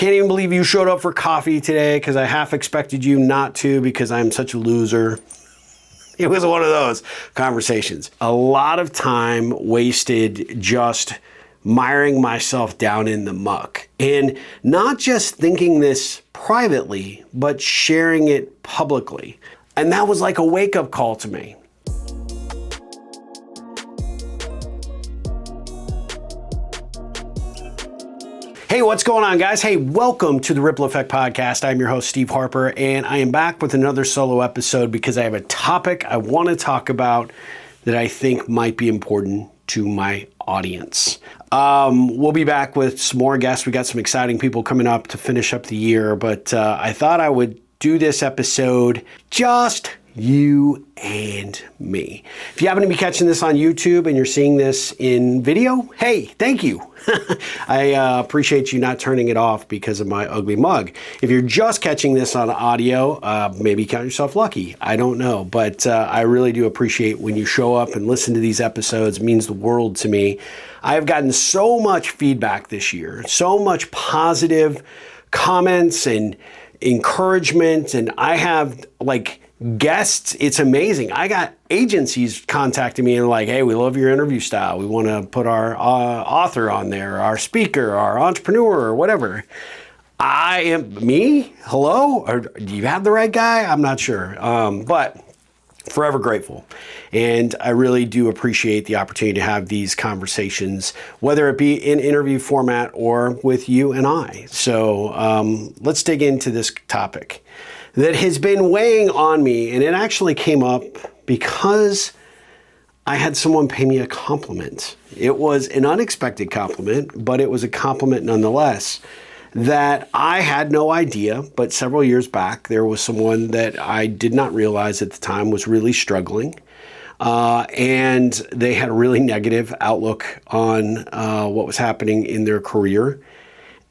Can't even believe you showed up for coffee today because I half expected you not to because I'm such a loser. It was one of those conversations. A lot of time wasted just miring myself down in the muck and not just thinking this privately, but sharing it publicly. And that was like a wake-up call to me. Hey, what's going on, guys? Hey, welcome to the Ripple Effect Podcast. I'm your host, Steve Harper, and I am back with another solo episode because I have a topic I want to talk about that I think might be important to my audience. We'll be back with some more guests. We got some exciting people coming up to finish up the year, but I thought I would do this episode just you and me. If you happen to be catching this on YouTube and you're seeing this in video, hey, thank you. I appreciate you not turning it off because of my ugly mug. If you're just catching this on audio, maybe count yourself lucky. I don't know, but I really do appreciate when you show up and listen to these episodes. It means the world to me. I have gotten so much feedback this year, so much positive comments and encouragement, and I have guests. It's amazing. I got agencies contacting me and like, hey, we love your interview style. We want to put our author on there, our speaker, our entrepreneur, or whatever. I am me? Hello? Or do you have the right guy? I'm not sure. But forever grateful. And I really do appreciate the opportunity to have these conversations, whether it be in interview format or with you and I. So let's dig into this topic that has been weighing on me, and it actually came up because I had someone pay me a compliment. It was an unexpected compliment, but it was a compliment nonetheless that I had no idea, but several years back, there was someone that I did not realize at the time was really struggling, and they had a really negative outlook on what was happening in their career.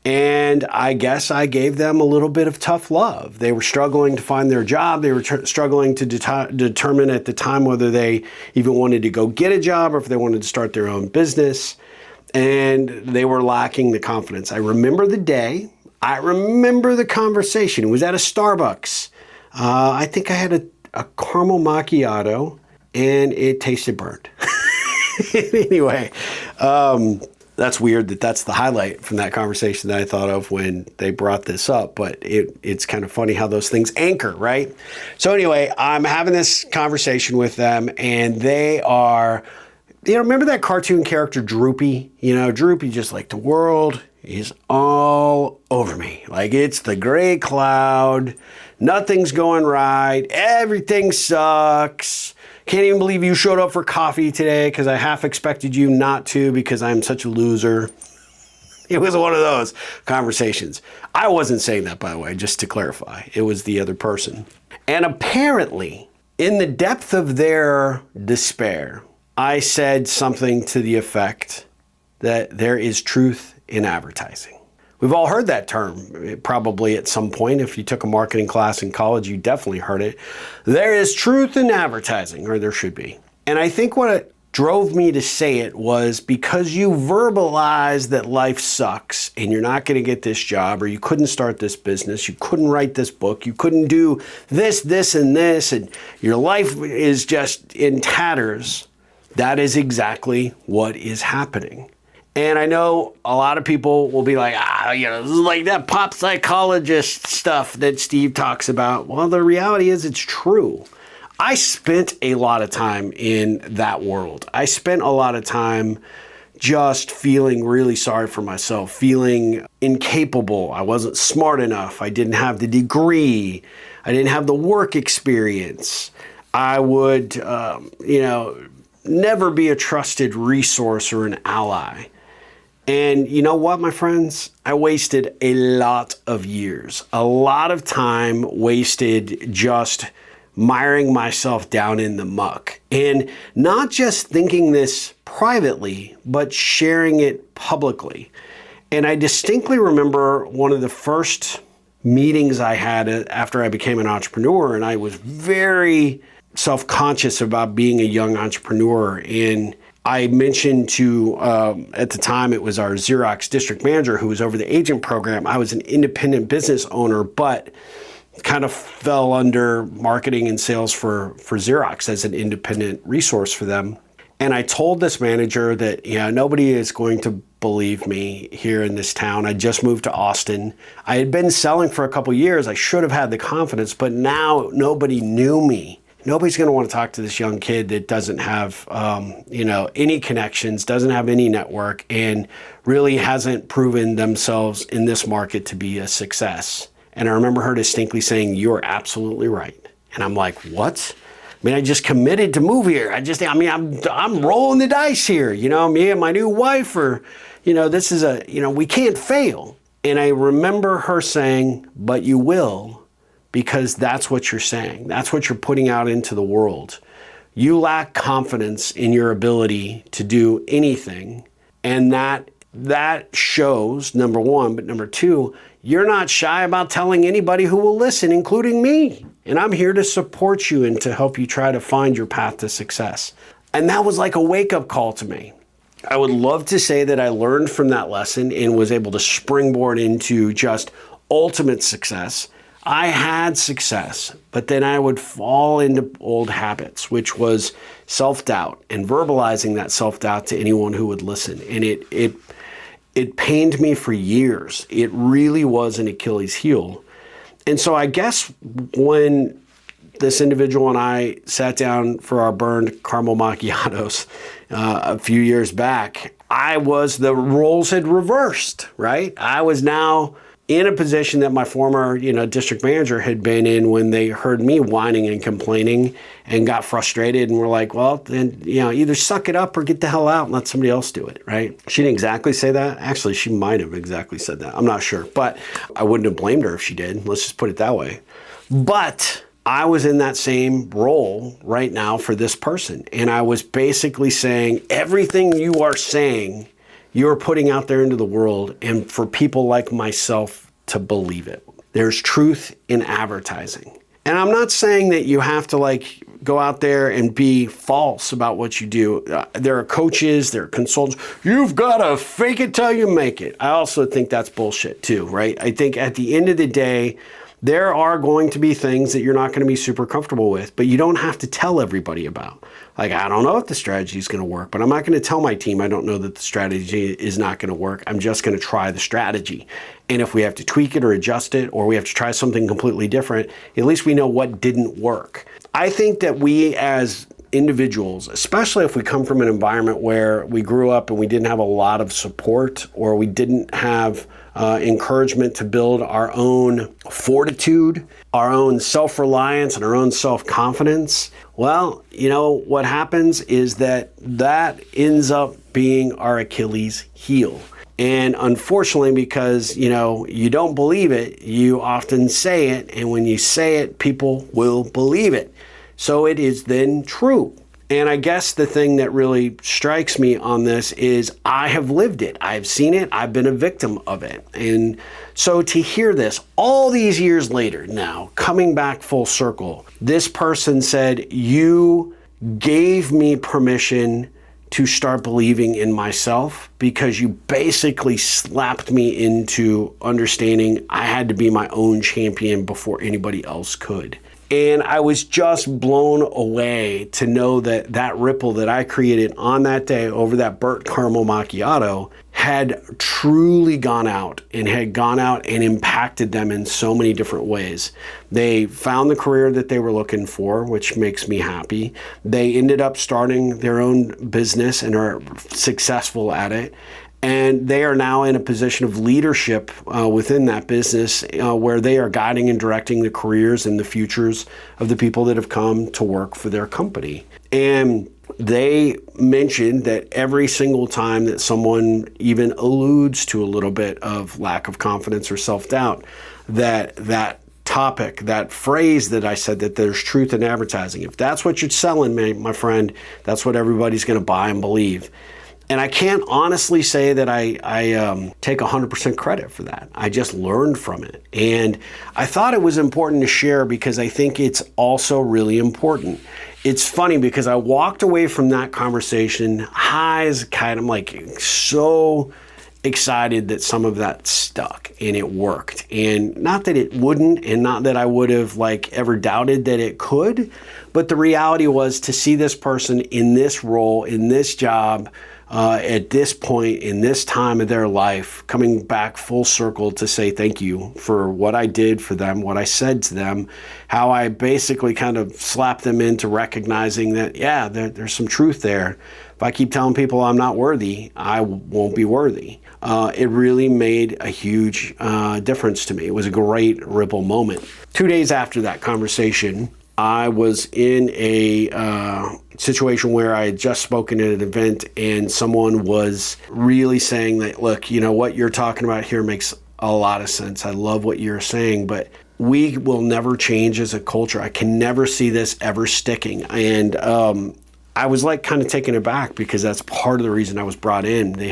And I guess I gave them a little bit of tough love. They were struggling to find their job. They were struggling to determine at the time whether they even wanted to go get a job or if they wanted to start their own business. And they were lacking the confidence. I remember the day. I remember the conversation. It was at a Starbucks. I think I had a caramel macchiato and it tasted burnt. Anyway, that's weird that's the highlight from that conversation that I thought of when they brought this up, but it's kind of funny how those things anchor, right? So anyway, I'm having this conversation with them and they are, remember that cartoon character Droopy? Droopy just like the world is all over me. Like it's the gray cloud, nothing's going right, everything sucks. Can't even believe you showed up for coffee today because I half expected you not to because I'm such a loser. It was one of those conversations. I wasn't saying that, by the way, just to clarify. It was the other person. And apparently, in the depth of their despair, I said something to the effect that there is truth in advertising. We've all heard that term probably at some point. If you took a marketing class in college, you definitely heard it. There is truth in advertising, or there should be. And I think what drove me to say it was because you verbalize that life sucks and you're not going to get this job, or you couldn't start this business, you couldn't write this book, you couldn't do this, and this, and your life is just in tatters. That is exactly what is happening. And I know a lot of people will be like, this is like that pop psychologist stuff that Steve talks about. Well, the reality is it's true. I spent a lot of time in that world. I spent a lot of time just feeling really sorry for myself, feeling incapable. I wasn't smart enough. I didn't have the degree. I didn't have the work experience. I would, never be a trusted resource or an ally. And you know what, my friends? I wasted a lot of years, a lot of time wasted just miring myself down in the muck and not just thinking this privately, but sharing it publicly. And I distinctly remember one of the first meetings I had after I became an entrepreneur, and I was very self-conscious about being a young entrepreneur. And I mentioned to, at the time, it was our Xerox district manager who was over the agent program. I was an independent business owner, but kind of fell under marketing and sales for Xerox as an independent resource for them. And I told this manager that, nobody is going to believe me here in this town. I just moved to Austin. I had been selling for a couple years. I should have had the confidence, but now nobody knew me. Nobody's going to want to talk to this young kid that doesn't have, any connections, doesn't have any network, and really hasn't proven themselves in this market to be a success. And I remember her distinctly saying, "You're absolutely right." And I'm like, "What?" I just committed to move here. I'm rolling the dice here. Me and my new wife this is we can't fail. And I remember her saying, "But you will, because that's what you're saying. That's what you're putting out into the world. You lack confidence in your ability to do anything. And that shows, number one, but number two, you're not shy about telling anybody who will listen, including me. And I'm here to support you and to help you try to find your path to success." And that was like a wake-up call to me. I would love to say that I learned from that lesson and was able to springboard into just ultimate success. I had success, but then I would fall into old habits, which was self-doubt and verbalizing that self-doubt to anyone who would listen. And it pained me for years. It really was an Achilles heel. And so I guess when this individual and I sat down for our burned caramel macchiatos a few years back, the roles had reversed, right? I was now in a position that my former, district manager had been in when they heard me whining and complaining and got frustrated and were like, "Well, then, either suck it up or get the hell out and let somebody else do it," right? She didn't exactly say that. Actually, she might have exactly said that. I'm not sure, but I wouldn't have blamed her if she did. Let's just put it that way. But I was in that same role right now for this person. And I was basically saying everything you are saying, you're putting out there into the world, and for people like myself to believe it. There's truth in advertising. And I'm not saying that you have to go out there and be false about what you do. There are coaches, there are consultants. You've got to fake it till you make it. I also think that's bullshit too, right? I think at the end of the day, there are going to be things that you're not going to be super comfortable with, but you don't have to tell everybody about. I don't know if the strategy is going to work, but I'm not going to tell my team I don't know that the strategy is not going to work. I'm just going to try the strategy. And if we have to tweak it or adjust it, or we have to try something completely different, at least we know what didn't work. I think that we as individuals, especially if we come from an environment where we grew up and we didn't have a lot of support, or we didn't have encouragement to build our own fortitude, our own self-reliance, and our own self-confidence, well, what happens is that ends up being our Achilles heel. And unfortunately, because, you don't believe it, you often say it. And when you say it, people will believe it. So it is then true. And I guess the thing that really strikes me on this is I have lived it. I've seen it. I've been a victim of it. And so to hear this all these years later now, coming back full circle, this person said, "You gave me permission to start believing in myself because you basically slapped me into understanding I had to be my own champion before anybody else could." And I was just blown away to know that ripple that I created on that day over that burnt caramel macchiato had truly gone out and impacted them in so many different ways. They found the career that they were looking for, which makes me happy. They ended up starting their own business and are successful at it. And they are now in a position of leadership within that business where they are guiding and directing the careers and the futures of the people that have come to work for their company. And they mentioned that every single time that someone even alludes to a little bit of lack of confidence or self-doubt, that topic, that phrase that I said, that there's truth in advertising. If that's what you're selling, my friend, that's what everybody's going to buy and believe. And I can't honestly say that I take 100% credit for that. I just learned from it. And I thought it was important to share because I think it's also really important. It's funny because I walked away from that conversation high as a kite. I'm like so excited that some of that stuck and it worked. And not that it wouldn't, and not that I would have like ever doubted that it could, but the reality was to see this person in this role, in this job, at this point, in this time of their life, coming back full circle to say thank you for what I did for them, what I said to them, how I basically kind of slapped them into recognizing that, yeah, there's some truth there. If I keep telling people I'm not worthy, I won't be worthy. It really made a huge difference to me. It was a great ripple moment. 2 days after that conversation, I was in a situation where I had just spoken at an event and someone was really saying that, look, you know, what you're talking about here makes a lot of sense. I love what you're saying, but we will never change as a culture. I can never see this ever sticking. And I was like kind of taken aback because that's part of the reason I was brought in. They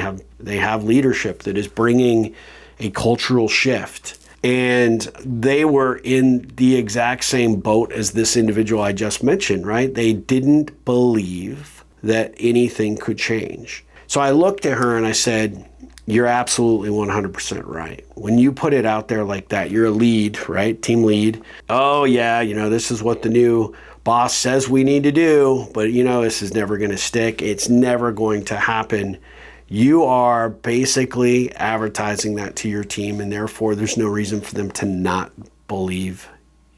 have leadership that is bringing a cultural shift. And they were in the exact same boat as this individual I just mentioned, right? They didn't believe that anything could change. So I looked at her and I said, you're absolutely 100% right. When you put it out there like that, you're a lead, right? Team lead. Oh yeah, you know, this is what the new boss says we need to do, but you know, this is never going to stick. It's never going to happen. You are basically advertising that to your team, and therefore there's no reason for them to not believe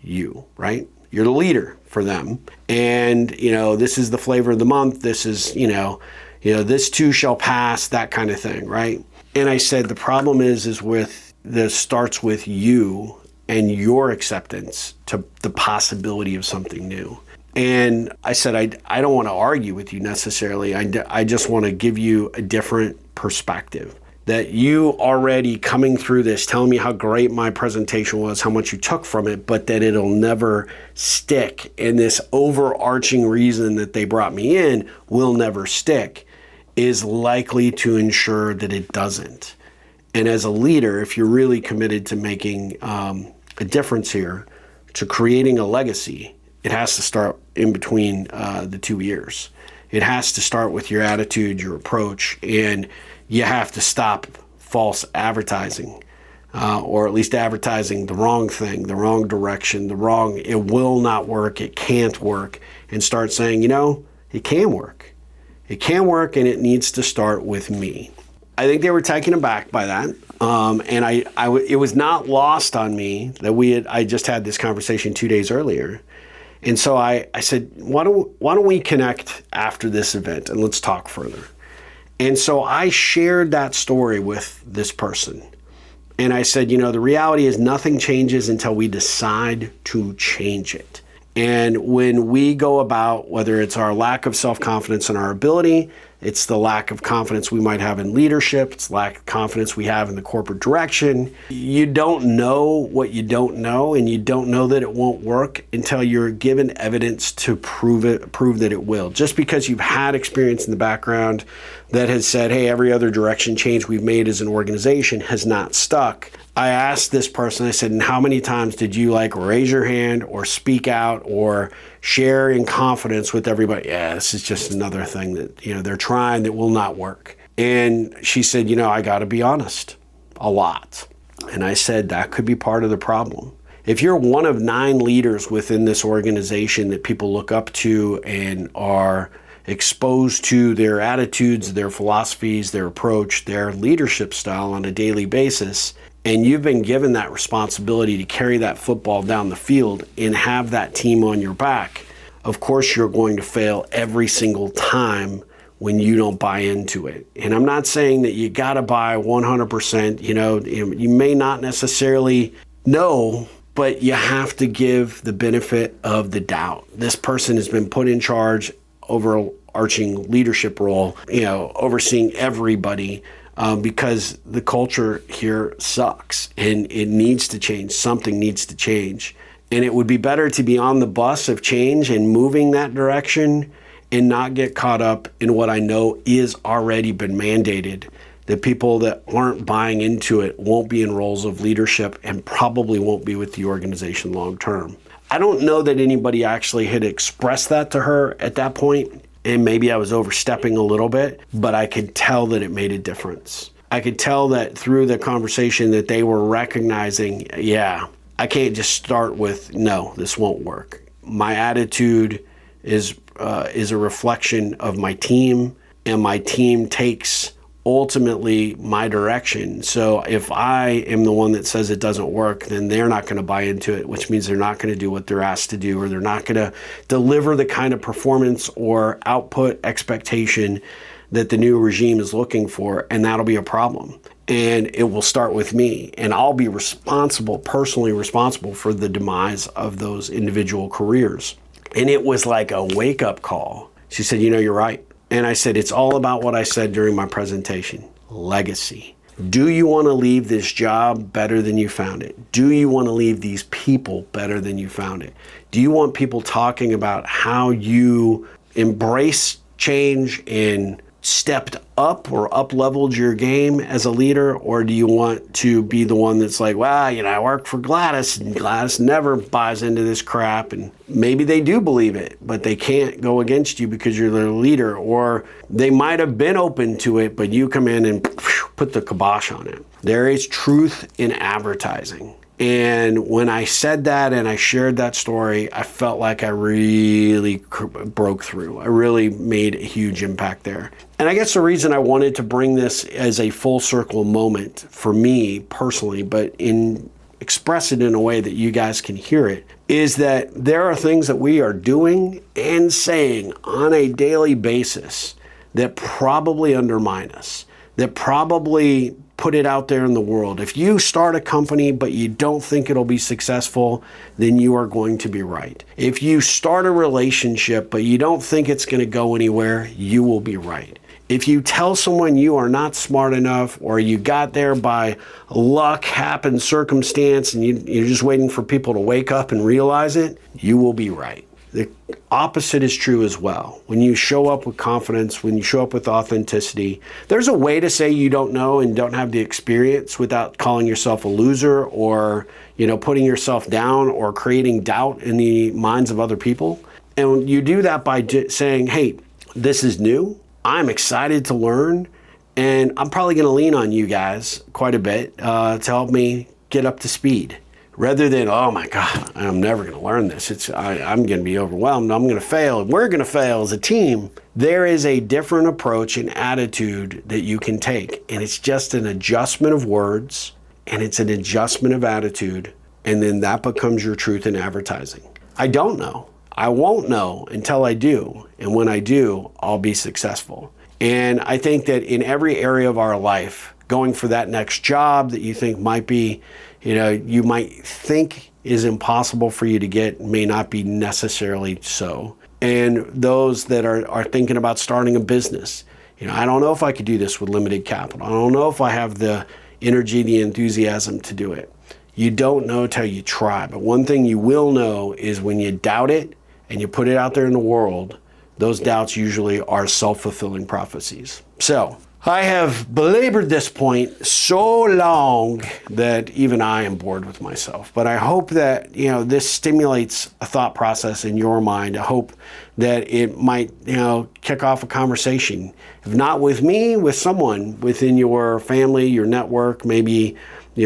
you, right? You're the leader for them. And, you know, this is the flavor of the month. This is, you know, this too shall pass, that kind of thing, right? And I said, the problem is with this starts with you and your acceptance to the possibility of something new. And I said, I don't want to argue with you necessarily. I just want to give you a different perspective. That you already coming through this, telling me how great my presentation was, how much you took from it, but that it'll never stick. And this overarching reason that they brought me in will never stick is likely to ensure that it doesn't. And as a leader, if you're really committed to making a difference here, to creating a legacy, it has to start in between the 2 ears. It has to start with your attitude, your approach, and you have to stop false advertising, or at least advertising the wrong thing, the wrong direction, it will not work, it can't work, and start saying, you know, it can work. It can work, and it needs to start with me. I think they were taken aback by that. And it was not lost on me that I just had this conversation 2 days earlier. And so I said, why don't we connect after this event and let's talk further. And so I shared that story with this person. And I said, you know, the reality is nothing changes until we decide to change it. And when we go about, whether it's our lack of self-confidence in our ability, it's the lack of confidence we might have in leadership, it's the lack of confidence we have in the corporate direction. You don't know what you don't know, and you don't know that it won't work until you're given evidence to prove that it will. Just because you've had experience in the background that has said, hey, every other direction change we've made as an organization has not stuck. I asked this person, I said, and how many times did you raise your hand or speak out or share in confidence with everybody? Yeah, this is just another thing that, you know, they're trying that will not work. And she said, you know, I got to be honest, a lot. And I said, that could be part of the problem. If you're one of 9 leaders within this organization that people look up to and are exposed to their attitudes, their philosophies, their approach, their leadership style on a daily basis, and you've been given that responsibility to carry that football down the field and have that team on your back, of course you're going to fail every single time when you don't buy into it. And I'm not saying that you got to buy 100%, you know, you may not necessarily know, but you have to give the benefit of the doubt. This person has been put in charge, overarching leadership role, you know, overseeing everybody, because the culture here sucks and it needs to change. Something needs to change. And it would be better to be on the bus of change and moving that direction and not get caught up in what I know is already been mandated. The people that aren't buying into it won't be in roles of leadership and probably won't be with the organization long term. I don't know that anybody actually had expressed that to her at that point, and maybe I was overstepping a little bit, but I could tell that it made a difference. I could tell that through the conversation that they were recognizing, yeah, I can't just start with, no, this won't work. My attitude is a reflection of my team, and my team takes ultimately my direction. So if I am the one that says it doesn't work, then they're not going to buy into it, which means they're not going to do what they're asked to do, or they're not going to deliver the kind of performance or output expectation that the new regime is looking for, and that'll be a problem. And it will start with me, and I'll be personally responsible for the demise of those individual careers. And it was like a wake-up call. She said, you're right. And I said, it's all about what I said during my presentation, legacy. Do you want to leave this job better than you found it? Do you want to leave these people better than you found it? Do you want people talking about how you embrace change and stepped up or up-leveled your game as a leader? Or do you want to be the one that's like, well, I work for Gladys, and Gladys never buys into this crap, and maybe they do believe it, but they can't go against you because you're their leader, or they might have been open to it, but you come in and put the kibosh on it. There is truth in advertising. And when I said that and I shared that story, I felt like I really broke through. I really made a huge impact there. And I guess the reason I wanted to bring this as a full circle moment for me personally, but express it in a way that you guys can hear it, is that there are things that we are doing and saying on a daily basis that probably undermine us, that probably put it out there in the world. If you start a company but you don't think it'll be successful, then you are going to be right. If you start a relationship but you don't think it's going to go anywhere, you will be right. If you tell someone you are not smart enough, or you got there by luck, happen, circumstance, and you're just waiting for people to wake up and realize it, you will be right. The opposite is true as well. When you show up with confidence, when you show up with authenticity, there's a way to say you don't know and don't have the experience without calling yourself a loser, or putting yourself down, or creating doubt in the minds of other people. And you do that by saying, hey, this is new. I'm excited to learn, and I'm probably going to lean on you guys quite a bit to help me get up to speed. Rather than, oh my God, I'm never going to learn this. I'm going to be overwhelmed. I'm going to fail. We're going to fail as a team. There is a different approach and attitude that you can take. And it's just an adjustment of words, and it's an adjustment of attitude. And then that becomes your truth in advertising. I don't know. I won't know until I do. And when I do, I'll be successful. And I think that in every area of our life, going for that next job that you think might be, you might think is impossible for you to get, may not be necessarily so. And those that are thinking about starting a business, I don't know if I could do this with limited capital. I don't know if I have the energy, the enthusiasm to do it. You don't know till you try. But one thing you will know is when you doubt it and you put it out there in the world, those doubts usually are self-fulfilling prophecies. So I have belabored this point so long that even I am bored with myself. But I hope that, this stimulates a thought process in your mind. I hope that it might, kick off a conversation. If not with me, with someone within your family, your network, maybe,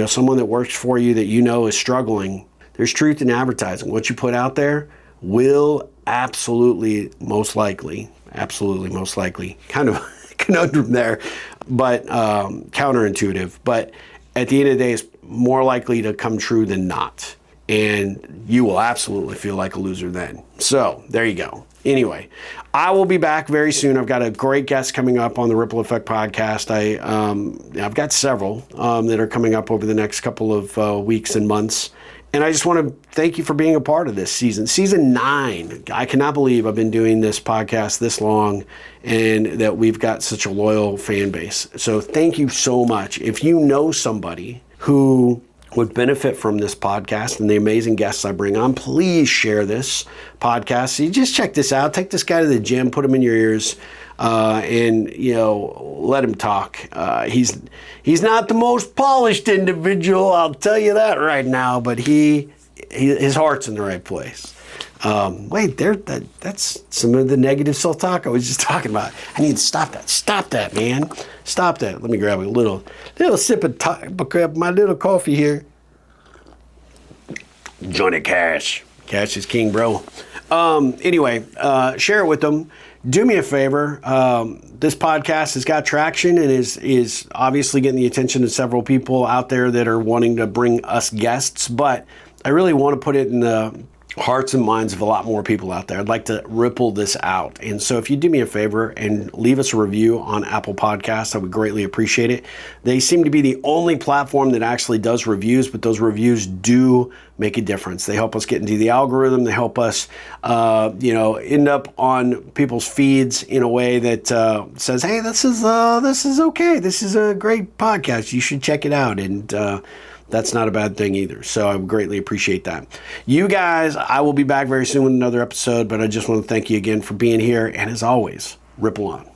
someone that works for you that is struggling. There's truth in advertising. What you put out there will absolutely, most likely, kind of conundrum there, but counterintuitive. But at the end of the day, it's more likely to come true than not. And you will absolutely feel like a loser then. So there you go. Anyway, I will be back very soon. I've got a great guest coming up on the Ripple Effect podcast. I've got several that are coming up over the next couple of weeks and months. And I just want to thank you for being a part of this season. Season 9. I cannot believe I've been doing this podcast this long and that we've got such a loyal fan base. So thank you so much. If you know somebody who would benefit from this podcast and the amazing guests I bring on, please share this podcast. So you just check this out. Take this guy to the gym, put him in your ears, and let him talk. He's not the most polished individual, I'll tell you that right now, but his heart's in the right place. That's some of the negative self-talk I was just talking about. I need to stop that. Stop that, man. Stop that. Let me grab a little sip of my little coffee here. Johnny Cash. Cash is king, bro. Anyway, share it with them. Do me a favor. This podcast has got traction and is obviously getting the attention of several people out there that are wanting to bring us guests, but I really want to put it in the hearts and minds of a lot more people out there. I'd like to ripple this out. And so if you do me a favor and leave us a review on Apple Podcasts, I would greatly appreciate it. They seem to be the only platform that actually does reviews, but those reviews do make a difference. They help us get into the algorithm. They help us, end up on people's feeds in a way that says, hey, this is okay. This is a great podcast. You should check it out. And that's not a bad thing either. So I would greatly appreciate that. You guys, I will be back very soon with another episode, but I just want to thank you again for being here. And as always, ripple on.